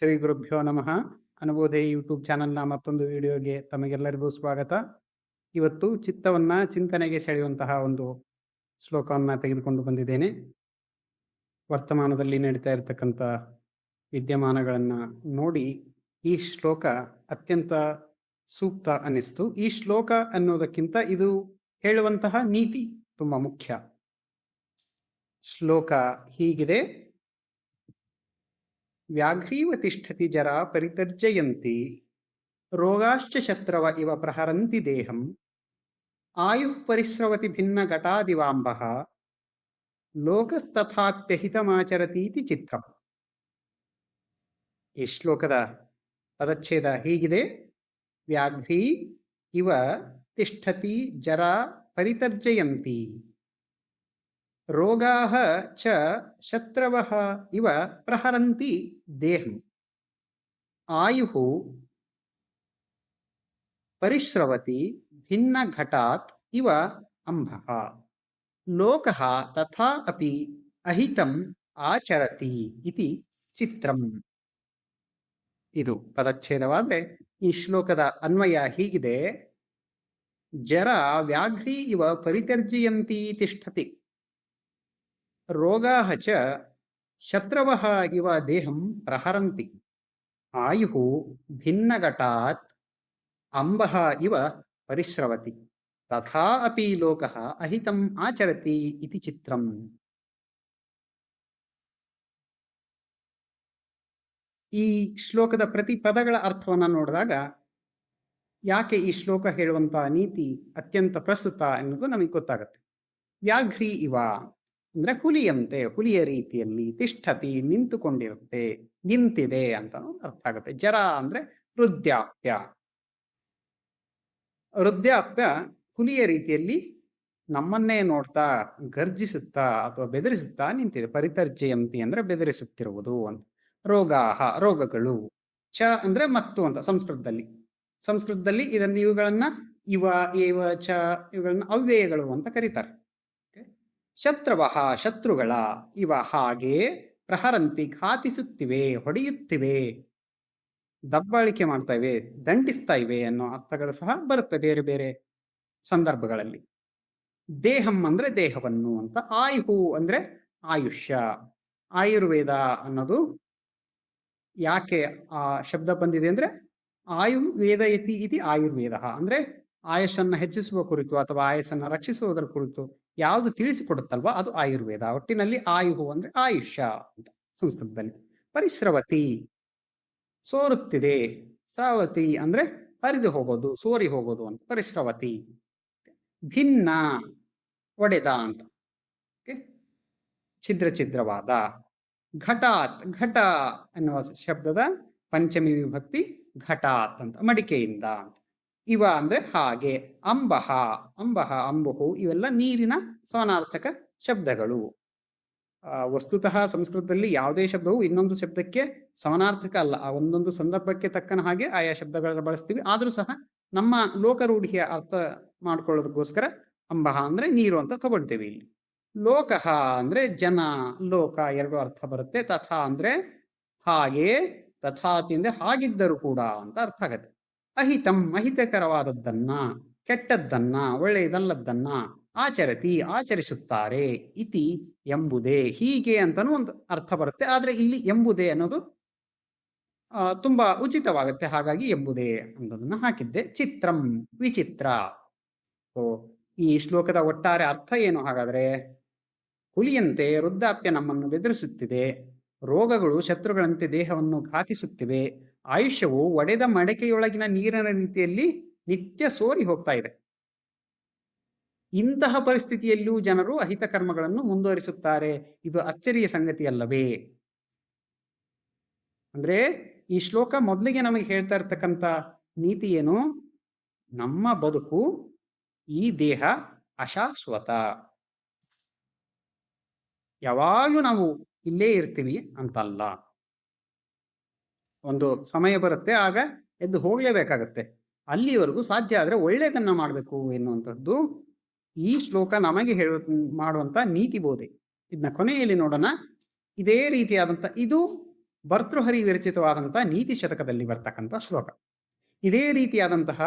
ಶ್ರೀ ಗುರುಭ್ಯೋ ನಮಃ. ಅನುಬೋಧೆ ಯೂಟ್ಯೂಬ್ ಚಾನಲ್ನ ಮತ್ತೊಂದು ವಿಡಿಯೋಗೆ ತಮಗೆಲ್ಲರಿಗೂ ಸ್ವಾಗತ. ಇವತ್ತು ಚಿತ್ತವನ್ನು ಚಿಂತನೆಗೆ ಸೆಳೆಯುವಂತಹ ಒಂದು ಶ್ಲೋಕವನ್ನು ತೆಗೆದುಕೊಂಡು ಬಂದಿದ್ದೇನೆ. ವರ್ತಮಾನದಲ್ಲಿ ನಡೀತಾ ಇರತಕ್ಕಂಥ ವಿದ್ಯಮಾನಗಳನ್ನು ನೋಡಿ ಈ ಶ್ಲೋಕ ಅತ್ಯಂತ ಸೂಕ್ತ ಅನ್ನಿಸ್ತು. ಈ ಶ್ಲೋಕ ಅನ್ನೋದಕ್ಕಿಂತ ಇದು ಹೇಳುವಂತಹ ನೀತಿ ತುಂಬ ಮುಖ್ಯ. ಶ್ಲೋಕ ಹೀಗಿದೆ: ವ್ಯಾಘ್ರೀವ ತಿಷ್ಠತಿ ಜರಾ ಪರಿತರ್ಜಯಂತಿ ರೋಗಾಶ್ಚ ಶತ್ರವ ಇವ ಪ್ರಹರಂತಿ ದೇಹಂ ಆಯುಃ ಪರಿಸ್ರವತಿ ಭಿನ್ನ ಘಟಾದಿವಾಂಬಃ ಲೋಕಸ್ತಥಾಪ್ಯಹಿತಮಾಚರತೀತಿ ಚಿತ್ರಂ. ಈ ಶ್ಲೋಕದ ಪದಚ್ಛೇದ ಹೀಗಿದೆ: ವ್ಯಾಘ್ರೀ ಇವ ತಿಷ್ಠತಿ ಜರಾ ಪರಿತರ್ಜಯಂತಿ ರೋಗಾಃ ಚ ಶತ್ರವಃ ಇವ ಪ್ರಹರಂತಿ ದೇಹಂ ಆಯುಃ ಪರಿಶ್ರವತಿ ಭಿನ್ನ ಘಟಾತ್ ಇವ ಅಂಬಃ ಲೋಕಃ ತಥಾ ಅಪಿ ಅಹಿತಂ ಆಚರತಿ ಇತಿ ಚಿತ್ರಂ. ಇದು ಪದಚ್ಛೇದವಾದರೆ ಈ ಶ್ಲೋಕದ ಅನ್ವಯ ಹೀಗಿದೆ: ಜರ ವ್ಯಾಘ್ರೀ ಇವ ಪರಿತರ್ಜಯಂತಿ ತಿಷ್ಠತಿ ರೋಗಾಃ ಚ ಶತ್ರವಃ ಇವ ದೇಹಂ ಪ್ರಹರಂತಿ ಆಯುಃ ಭಿನ್ನಘಟಾತ್ ಅಂಬಃ ಇವ ಪರಿಸ್ರವತಿ ತಥಾ ಅಪಿ ಲೋಕಃ ಅಹಿತಂ ಆಚರತಿ ಇತಿ ಚಿತ್ರಂ. ಈ ಶ್ಲೋಕದ ಪ್ರತಿ ಪದಗಳ ಅರ್ಥವನ್ನು ನೋಡಿದಾಗ ಯಾಕೆ ಈ ಶ್ಲೋಕ ಹೇಳುವಂಥ ನೀತಿ ಅತ್ಯಂತ ಪ್ರಸ್ತುತ ಎನ್ನುವುದು ನಮಗೆ ಗೊತ್ತಾಗುತ್ತೆ. ವ್ಯಾಘ್ರೀ ಇವ ಅಂದರೆ ಹುಲಿಯಂತೆ, ಹುಲಿಯ ರೀತಿಯಲ್ಲಿ, ತಿಷ್ಠತಿ ನಿಂತುಕೊಂಡಿರುತ್ತೆ, ನಿಂತಿದೆ ಅಂತ ಅರ್ಥ ಆಗುತ್ತೆ. ಜರ ಅಂದರೆ ವೃದ್ಧಾಪ್ಯ. ವೃದ್ಧಾಪ್ಯ ಹುಲಿಯ ರೀತಿಯಲ್ಲಿ ನಮ್ಮನ್ನೇ ನೋಡ್ತಾ ಗರ್ಜಿಸುತ್ತಾ ಅಥವಾ ಬೆದರಿಸುತ್ತಾ ನಿಂತಿದೆ. ಪರಿತರ್ಜಯಂತಿ ಅಂದರೆ ಬೆದರಿಸುತ್ತಿರುವುದು ಅಂತ. ರೋಗಾಹ ರೋಗಗಳು, ಚ ಅಂದರೆ ಮತ್ತು ಅಂತ ಸಂಸ್ಕೃತದಲ್ಲಿ ಇವುಗಳನ್ನು ಇವ ಏವ ಚ ಇವುಗಳನ್ನು ಅವ್ಯಯಗಳು ಅಂತ ಕರೀತಾರೆ. ಶತ್ರವಃ ಶತ್ರುಗಳ, ಇವ ಹಾಗೆ, ಪ್ರಹರಂತಿ ಘಾತಿಸುತ್ತಿವೆ, ಹೊಡೆಯುತ್ತಿವೆ, ದಬ್ಬಾಳಿಕೆ ಮಾಡ್ತಾ ಇವೆ, ದಂಡಿಸ್ತಾ ಇವೆ ಅನ್ನೋ ಅರ್ಥಗಳು ಸಹ ಬರುತ್ತೆ ಬೇರೆ ಬೇರೆ ಸಂದರ್ಭಗಳಲ್ಲಿ. ದೇಹಂ ಅಂದರೆ ದೇಹವನ್ನು ಅಂತ. ಆಯುಹು ಅಂದರೆ ಆಯುಷ್ಯ. ಆಯುರ್ವೇದ ಅನ್ನೋದು ಯಾಕೆ ಆ ಶಬ್ದ ಬಂದಿದೆ ಅಂದರೆ ಆಯುರ್ವೇದಯತಿ ಇತಿ ಆಯುರ್ವೇದ ಅಂದರೆ ಆಯುಷನ್ನು ಹೆಚ್ಚಿಸುವ ಕುರಿತು ಅಥವಾ ಆಯುಷನ್ನು ರಕ್ಷಿಸುವುದರ ಕುರಿತು ಯಾವುದು ತಿಳಿಸಿಕೊಡುತ್ತಲ್ವ ಅದು ಆಯುರ್ವೇದ. ಒಟ್ಟಿನಲ್ಲಿ ಆಯುಹು ಅಂದರೆ ಆಯುಷ್ಯ ಅಂತ ಸಂಸ್ಕೃತದಲ್ಲಿ. ಪರಿಸ್ರವತಿ ಸೋರುತ್ತಿದೆ, ಸ್ರಾವತಿ ಅಂದರೆ ಹರಿದು ಹೋಗೋದು, ಸೋರಿ ಹೋಗೋದು ಅಂತ ಪರಿಸ್ರವತಿ. ಭಿನ್ನ ಒಡೆದ ಅಂತ, ಛಿದ್ರವಾದ. ಘಟಾತ್ ಘಟ ಎನ್ನುವ ಶಬ್ದದ ಪಂಚಮಿ ವಿಭಕ್ತಿ ಘಟಾತ್ ಅಂತ, ಮಡಿಕೆಯಿಂದ ಅಂತ. ಇವ ಅಂದರೆ ಹಾಗೆ. ಅಂಬಃ ಅಂಬುಹು ಇವೆಲ್ಲ ನೀರಿನ ಸಮಾನಾರ್ಥಕ ಶಬ್ದಗಳು. ವಸ್ತುತಃ ಸಂಸ್ಕೃತದಲ್ಲಿ ಯಾವುದೇ ಶಬ್ದವು ಇನ್ನೊಂದು ಶಬ್ದಕ್ಕೆ ಸಮಾನಾರ್ಥಕ ಅಲ್ಲ. ಆ ಒಂದೊಂದು ಸಂದರ್ಭಕ್ಕೆ ತಕ್ಕನ ಹಾಗೆ ಆಯಾ ಶಬ್ದಗಳನ್ನು ಬಳಸ್ತೀವಿ. ಆದರೂ ಸಹ ನಮ್ಮ ಲೋಕರೂಢಿಯ ಅರ್ಥ ಮಾಡ್ಕೊಳ್ಳೋದಕ್ಕೋಸ್ಕರ ಅಂಬಃ ಅಂದರೆ ನೀರು ಅಂತ ತಗೊಳ್ತೇವೆ ಇಲ್ಲಿ. ಲೋಕಃ ಅಂದರೆ ಜನ, ಲೋಕ ಎರಡು ಅರ್ಥ ಬರುತ್ತೆ. ತಥಾ ಅಂದರೆ ಹಾಗೆ, ತಥಾಪಿ ಅಂದರೆ ಹಾಗಿದ್ದರೂ ಕೂಡ ಅಂತ ಅರ್ಥ ಆಗತ್ತೆ. ಅಹಿತಂ ಅಹಿತಕರವಾದದ್ದನ್ನ, ಕೆಟ್ಟದ್ದನ್ನ, ಒಳ್ಳೆಯದಲ್ಲದ್ದನ್ನ ಆಚರತಿ ಆಚರಿಸುತ್ತಾರೆ. ಇತಿ ಎಂಬುದೇ, ಹೀಗೆ ಅಂತನೂ ಒಂದು ಅರ್ಥ ಬರುತ್ತೆ. ಆದರೆ ಇಲ್ಲಿ ಎಂಬುದೇ ಅನ್ನೋದು ತುಂಬ ಉಚಿತವಾಗುತ್ತೆ, ಹಾಗಾಗಿ ಎಂಬುದೇ ಅನ್ನೋದನ್ನ ಹಾಕಿದ್ದೆ. ಚಿತ್ರಂ ವಿಚಿತ್ರ. ಈ ಶ್ಲೋಕದ ಒಟ್ಟಾರೆ ಅರ್ಥ ಏನು ಹಾಗಾದರೆ? ಹುಲಿಯಂತೆ ವೃದ್ಧಾಪ್ಯ ನಮ್ಮನ್ನು ಬೆದರಿಸುತ್ತಿದೆ, ರೋಗಗಳು ಶತ್ರುಗಳಂತೆ ದೇಹವನ್ನು ಘಾತಿಸುತ್ತಿವೆ, ಆಯುಷ್ಯವು ಒಡೆದ ಮಡಕೆಯೊಳಗಿನ ನೀರಿನ ರೀತಿಯಲ್ಲಿ ನಿತ್ಯ ಸೋರಿ ಹೋಗ್ತಾ ಇದೆ. ಇಂತಹ ಪರಿಸ್ಥಿತಿಯಲ್ಲೂ ಜನರು ಅಹಿತ ಕರ್ಮಗಳನ್ನು ಮುಂದುವರಿಸುತ್ತಾರೆ. ಇದು ಅಚ್ಚರಿಯ ಸಂಗತಿಯಲ್ಲವೇ? ಅಂದ್ರೆ ಈ ಶ್ಲೋಕ ಮೊದಲಿಗೆ ನಮಗೆ ಹೇಳ್ತಾ ಇರ್ತಕ್ಕಂಥ ನೀತಿ ಏನು? ನಮ್ಮ ಬದುಕು, ಈ ದೇಹ ಅಶಾಶ್ವತ, ಯಾವಾಗಲೂ ನಾವು ಇಲ್ಲೇ ಇರ್ತೀವಿ ಅಂತಲ್ಲ. ಒಂದು ಸಮಯ ಬರುತ್ತೆ, ಆಗ ಎದ್ದು ಹೋಗಲೇಬೇಕಾಗತ್ತೆ. ಅಲ್ಲಿವರೆಗೂ ಸಾಧ್ಯ ಆದರೆ ಒಳ್ಳೆಯದನ್ನ ಮಾಡಬೇಕು ಎನ್ನುವಂಥದ್ದು ಈ ಶ್ಲೋಕ ನಮಗೆ ಮಾಡುವಂಥ ನೀತಿ ಬೋಧೆ. ಇದನ್ನ ಕೊನೆಯಲ್ಲಿ ನೋಡೋಣ. ಇದೇ ರೀತಿಯಾದಂಥ ಇದು ಭರ್ತೃಹರಿ ವಿರಚಿತವಾದಂಥ ನೀತಿ ಶತಕದಲ್ಲಿ ಬರ್ತಕ್ಕಂಥ ಶ್ಲೋಕ. ಇದೇ ರೀತಿಯಾದಂತಹ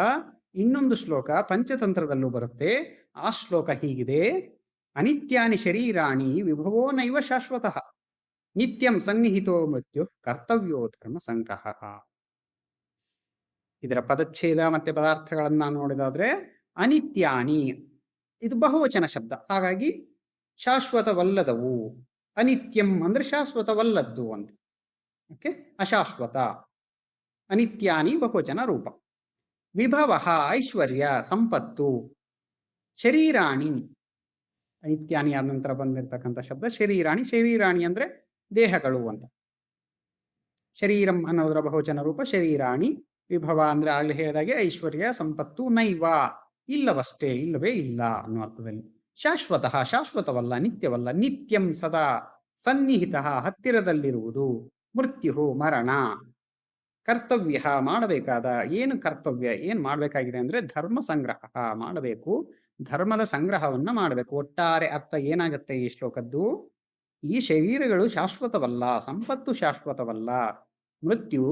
ಇನ್ನೊಂದು ಶ್ಲೋಕ ಪಂಚತಂತ್ರದಲ್ಲೂ ಬರುತ್ತೆ. ಆ ಶ್ಲೋಕ ಹೀಗಿದೆ: ಅನಿತ್ಯಾನಿ ಶರೀರಾಣಿ ವಿಭವೋ ನೈವ ಶಾಶ್ವತಃ ನಿತ್ಯಂ ಸನ್ನಿಹಿತೋ ಮೃತ್ಯು ಕರ್ತವ್ಯೋ ಧರ್ಮ ಸಂಗ್ರಹ. ಇದರ ಪದಚ್ಛೇದ ಮತ್ತೆ ಪದಾರ್ಥಗಳನ್ನ ನೋಡಿದಾದ್ರೆ ಅನಿತ್ಯಾನಿ ಇದು ಬಹುವಚನ ಶಬ್ದ, ಹಾಗಾಗಿ ಶಾಶ್ವತವಲ್ಲದವು. ಅನಿತ್ಯಂ ಅಂದ್ರೆ ಶಾಶ್ವತವಲ್ಲದ್ದು ಅಂತ. ಓಕೆ, ಅಶಾಶ್ವತ. ಅನಿತ್ಯಾನಿ ಬಹುವಚನ ರೂಪ. ವಿಭವ ಐಶ್ವರ್ಯ ಸಂಪತ್ತು. ಶರೀರಾಣಿ ಅನಿತ್ಯಾನಿ ಆದ ನಂತರ ಬಂದಿರತಕ್ಕಂಥ ಶಬ್ದ ಶರೀರಾಣಿ. ಶರೀರಾಣಿ ಅಂದ್ರೆ ದೇಹಗಳು ಅಂತ. ಶರೀರಂ ಅನ್ನೋದರ ಬಹುವಚನ ರೂಪ ಶರೀರಾಣಿ. ವಿಭವ ಅಂದ್ರೆ ಆಗ್ಲೇ ಹೇಳಿದಾಗೆ ಐಶ್ವರ್ಯ ಸಂಪತ್ತು. ನೈವ ಇಲ್ಲವಷ್ಟೇ, ಇಲ್ಲವೇ ಇಲ್ಲ ಅನ್ನೋ ಅರ್ಥದಲ್ಲಿ. ಶಾಶ್ವತಃ ಶಾಶ್ವತವಲ್ಲ, ನಿತ್ಯವಲ್ಲ. ನಿತ್ಯಂ ಸದಾ. ಸನ್ನಿಹಿತ ಹತ್ತಿರದಲ್ಲಿರುವುದು. ಮೃತ್ಯು ಮರಣ. ಕರ್ತವ್ಯ ಮಾಡಬೇಕಾದ. ಏನು ಕರ್ತವ್ಯ, ಏನು ಮಾಡಬೇಕಾಗಿದೆ ಅಂದ್ರೆ ಧರ್ಮ ಸಂಗ್ರಹ ಮಾಡಬೇಕು. ಧರ್ಮದ ಸಂಗ್ರಹವನ್ನ ಮಾಡಬೇಕು. ಒಟ್ಟಾರೆ ಅರ್ಥ ಏನಾಗುತ್ತೆ ಈ ಶ್ಲೋಕದ್ದು? ಈ ಶರೀರಗಳು ಶಾಶ್ವತವಲ್ಲ, ಸಂಪತ್ತು ಶಾಶ್ವತವಲ್ಲ, ಮೃತ್ಯು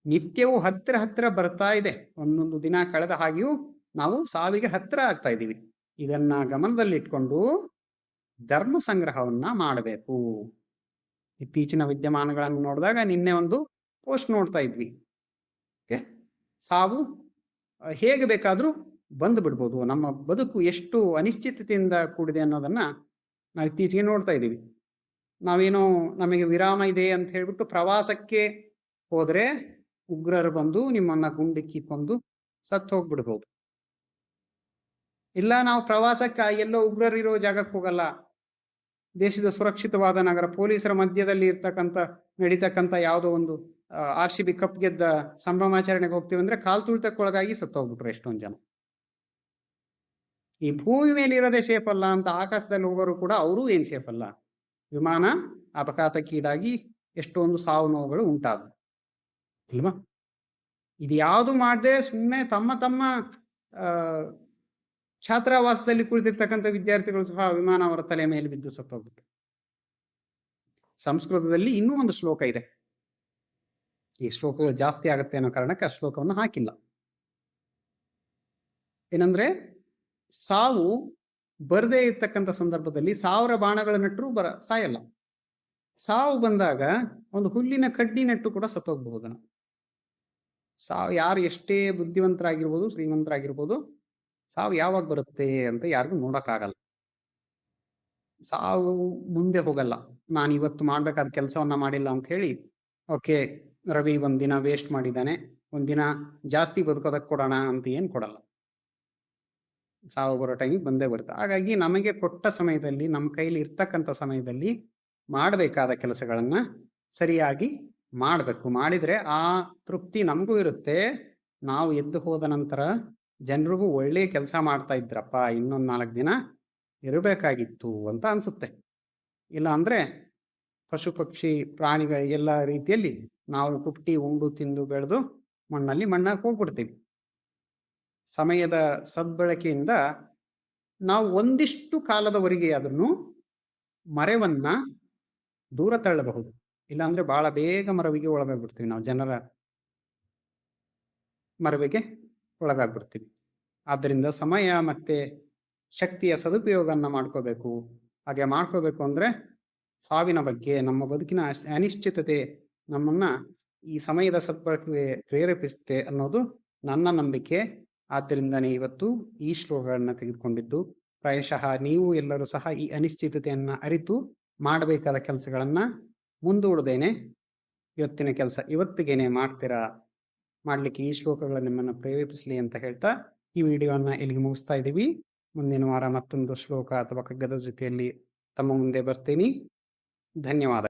ನಿತ್ಯವೂ ಹತ್ತಿರ ಹತ್ತಿರ ಬರ್ತಾ ಇದೆ. ಒಂದೊಂದು ದಿನ ಕಳೆದ ಹಾಗೆಯೂ ನಾವು ಸಾವಿಗೆ ಹತ್ತಿರ ಆಗ್ತಾ ಇದ್ದೀವಿ. ಇದನ್ನ ಗಮನದಲ್ಲಿಟ್ಕೊಂಡು ಧರ್ಮ ಸಂಗ್ರಹವನ್ನ ಮಾಡಬೇಕು. ಇತ್ತೀಚಿನ ವಿದ್ಯಮಾನಗಳನ್ನು ನೋಡಿದಾಗ ನಿನ್ನೆ ಒಂದು ಪೋಸ್ಟ್ ನೋಡ್ತಾ ಇದ್ವಿ. ಓಕೆ, ಸಾವು ಹೇಗೆ ಬೇಕಾದರೂ ಬಂದು ಬಿಡ್ಬೋದು. ನಮ್ಮ ಬದುಕು ಎಷ್ಟು ಅನಿಶ್ಚಿತತೆಯಿಂದ ಕೂಡಿದೆ ಅನ್ನೋದನ್ನ ನಾವು ಇತ್ತೀಚೆಗೆ ನೋಡ್ತಾ ಇದ್ದೀವಿ. ನಾವೇನೋ ನಮಗೆ ವಿರಾಮ ಇದೆ ಅಂತ ಹೇಳ್ಬಿಟ್ಟು ಪ್ರವಾಸಕ್ಕೆ ಹೋದ್ರೆ ಉಗ್ರರು ಬಂದು ನಿಮ್ಮನ್ನ ಗುಂಡಿಕ್ಕಿ ಕೊಂದು ಸತ್ತು ಹೋಗ್ಬಿಡ್ಬೋದು. ಇಲ್ಲ, ನಾವು ಪ್ರವಾಸಕ್ಕೆ ಎಲ್ಲೋ ಉಗ್ರರಿರೋ ಜಾಗಕ್ಕೆ ಹೋಗಲ್ಲ, ದೇಶದ ಸುರಕ್ಷಿತವಾದ ನಗರ, ಪೊಲೀಸರ ಮಧ್ಯದಲ್ಲಿ ನಡೀತಕ್ಕಂಥ ಯಾವುದೋ ಒಂದು RCB ಕಪ್ ಗೆದ್ದ ಸಂಭ್ರಮಾಚರಣೆಗೆ ಹೋಗ್ತೀವಿ ಅಂದ್ರೆ ಕಾಲ್ ತುಳಿತಕ್ಕೊಳಗಾಗಿ ಸತ್ತು ಹೋಗ್ಬಿಟ್ರು ಎಷ್ಟೊಂದು ಜನ. ಈ ಭೂಮಿ ಮೇಲೆ ಇರೋದೇ ಸೇಫ್ ಅಲ್ಲ ಅಂತ ಆಕಾಶದಲ್ಲಿ ಹೋಗೋರು ಕೂಡ ಅವರು ಏನ್ ಸೇಫ್ ಅಲ್ಲ. ವಿಮಾನ ಅಪಘಾತಕ್ಕೀಡಾಗಿ ಎಷ್ಟೊಂದು ಸಾವು ನೋವುಗಳು ಉಂಟಾದವು ಇಲ್ವಾ? ಇದು ಯಾವುದು ಮಾಡದೆ ಸುಮ್ಮನೆ ತಮ್ಮ ಛಾತ್ರಾವಾಸದಲ್ಲಿ ಕುಳಿತಿರ್ತಕ್ಕಂಥ ವಿದ್ಯಾರ್ಥಿಗಳು ಸಹ ವಿಮಾನ ಅವರ ತಲೆ ಮೇಲೆ ಬಿದ್ದು ಸತ್ತೋಗ್ಬಿಟ್ಟು. ಸಂಸ್ಕೃತದಲ್ಲಿ ಇನ್ನೂ ಒಂದು ಶ್ಲೋಕ ಇದೆ. ಈ ಶ್ಲೋಕಗಳು ಜಾಸ್ತಿ ಆಗುತ್ತೆ ಅನ್ನೋ ಕಾರಣಕ್ಕೆ ಆ ಶ್ಲೋಕವನ್ನು ಹಾಕಿಲ್ಲ. ಏನಂದ್ರೆ, ಸಾವು ಬರದೇ ಇರ್ತಕ್ಕಂಥ ಸಂದರ್ಭದಲ್ಲಿ 1000 ಬಾಣಗಳು ನೆಟ್ಟರೂ ಸಾಯಲ್ಲ. ಸಾವು ಬಂದಾಗ ಒಂದು ಹುಲ್ಲಿನ ಕಡ್ಡಿ ನೆಟ್ಟು ಕೂಡ ಸತ್ತೋಗ್ಬಹುದು. ಸಾವು ಯಾರು ಎಷ್ಟೇ ಬುದ್ಧಿವಂತರಾಗಿರ್ಬೋದು, ಶ್ರೀಮಂತರಾಗಿರ್ಬೋದು, ಸಾವು ಯಾವಾಗ ಬರುತ್ತೆ ಅಂತ ಯಾರಿಗೂ ನೋಡೋಕ್ಕಾಗಲ್ಲ. ಸಾವು ಮುಂದೆ ಹೋಗಲ್ಲ. ನಾನು ಇವತ್ತು ಮಾಡ್ಬೇಕಾದ ಕೆಲಸವನ್ನ ಮಾಡಿಲ್ಲ ಅಂತ ಹೇಳಿ ಓಕೆ ರವಿ ಒಂದಿನ ವೇಸ್ಟ್ ಮಾಡಿದ್ದಾನೆ, ಒಂದಿನ ಜಾಸ್ತಿ ಬದುಕೋದಕ್ಕೆ ಕೊಡೋಣ ಅಂತ ಏನು ಕೊಡಲ್ಲ. ಸಾವು ಬರೋ ಟೈಮಿಗೆ ಬಂದೇ ಬರುತ್ತೆ. ಹಾಗಾಗಿ ನಮಗೆ ಕೊಟ್ಟ ಸಮಯದಲ್ಲಿ, ನಮ್ಮ ಕೈಲಿ ಇರ್ತಕ್ಕಂಥ ಸಮಯದಲ್ಲಿ ಮಾಡಬೇಕಾದ ಕೆಲಸಗಳನ್ನ ಸರಿಯಾಗಿ ಮಾಡಬೇಕು. ಮಾಡಿದ್ರೆ ಆ ತೃಪ್ತಿ ನಮಗೂ ಇರುತ್ತೆ. ನಾವು ಎದ್ದು ಹೋದ ನಂತರ ಜನರಿಗೂ ಒಳ್ಳೆಯ ಕೆಲಸ ಮಾಡ್ತಾ ಇದ್ರಪ್ಪ, ಇನ್ನೊಂದು 4 ದಿನ ಇರಬೇಕಾಗಿತ್ತು ಅಂತ ಅನ್ಸುತ್ತೆ. ಇಲ್ಲ ಅಂದ್ರೆ ಪಶು ಪಕ್ಷಿ ಪ್ರಾಣಿಗಳ ಎಲ್ಲ ರೀತಿಯಲ್ಲಿ ನಾವು ಹುಟ್ಟಿ ಉಂಡು ತಿಂದು ಬೆಳೆದು ಮಣ್ಣಲ್ಲಿ ಮಣ್ಣಾಗಿ ಹೋಗ್ಬಿಡ್ತೀವಿ. ಸಮಯದ ಸದ್ಬಳಕೆಯಿಂದ ನಾವು ಒಂದಿಷ್ಟು ಕಾಲದವರೆಗೆ ಅದನ್ನು ಮರೆವನ್ನ ದೂರ ತಳ್ಳಬಹುದು. ಇಲ್ಲಾಂದ್ರೆ ಬಹಳ ಬೇಗ ಮರವಿಗೆ ಒಳಗಾಗ್ಬಿಡ್ತೀವಿ. ನಾವು ಜನರ ಮರವಿಗೆ ಒಳಗಾಗ್ಬಿಡ್ತೀವಿ. ಆದ್ದರಿಂದ ಸಮಯ ಮತ್ತೆ ಶಕ್ತಿಯ ಸದುಪಯೋಗವನ್ನು ಮಾಡ್ಕೋಬೇಕು. ಹಾಗೆ ಮಾಡ್ಕೋಬೇಕು ಅಂದ್ರೆ ಸಾವಿನ ಬಗ್ಗೆ, ನಮ್ಮ ಬದುಕಿನ ಅನಿಶ್ಚಿತತೆ ನಮ್ಮನ್ನ ಈ ಸಮಯದ ಸದ್ಬಳಕೆಗೆ ಪ್ರೇರೇಪಿಸುತ್ತೆ ಅನ್ನೋದು ನನ್ನ ನಂಬಿಕೆ. ಆದ್ದರಿಂದನೇ ಇವತ್ತು ಈ ಶ್ಲೋಕಗಳನ್ನ ತೆಗೆದುಕೊಂಡಿದ್ದು. ಪ್ರಾಯಶಃ ನೀವು ಎಲ್ಲರೂ ಸಹ ಈ ಅನಿಶ್ಚಿತತೆಯನ್ನು ಅರಿತು ಮಾಡಬೇಕಾದ ಕೆಲಸಗಳನ್ನ ಮುಂದೂಡದೇನೆ ಇವತ್ತಿನ ಕೆಲಸ ಇವತ್ತಿಗೇನೆ ಮಾಡಲಿಕ್ಕೆ ಈ ಶ್ಲೋಕಗಳು ನಿಮ್ಮನ್ನು ಪ್ರೇರೇಪಿಸಲಿ ಅಂತ ಹೇಳ್ತಾ ಈ ವಿಡಿಯೋನ ಇಲ್ಲಿಗೆ ಮುಗಿಸ್ತಾ ಇದ್ದೀವಿ. ಮುಂದಿನ ವಾರ ಮತ್ತೊಂದು ಶ್ಲೋಕ ಅಥವಾ ಕಗ್ಗದ ಜೊತೆಯಲ್ಲಿ ತಮ್ಮ ಮುಂದೆ ಬರ್ತೀನಿ. ಧನ್ಯವಾದ.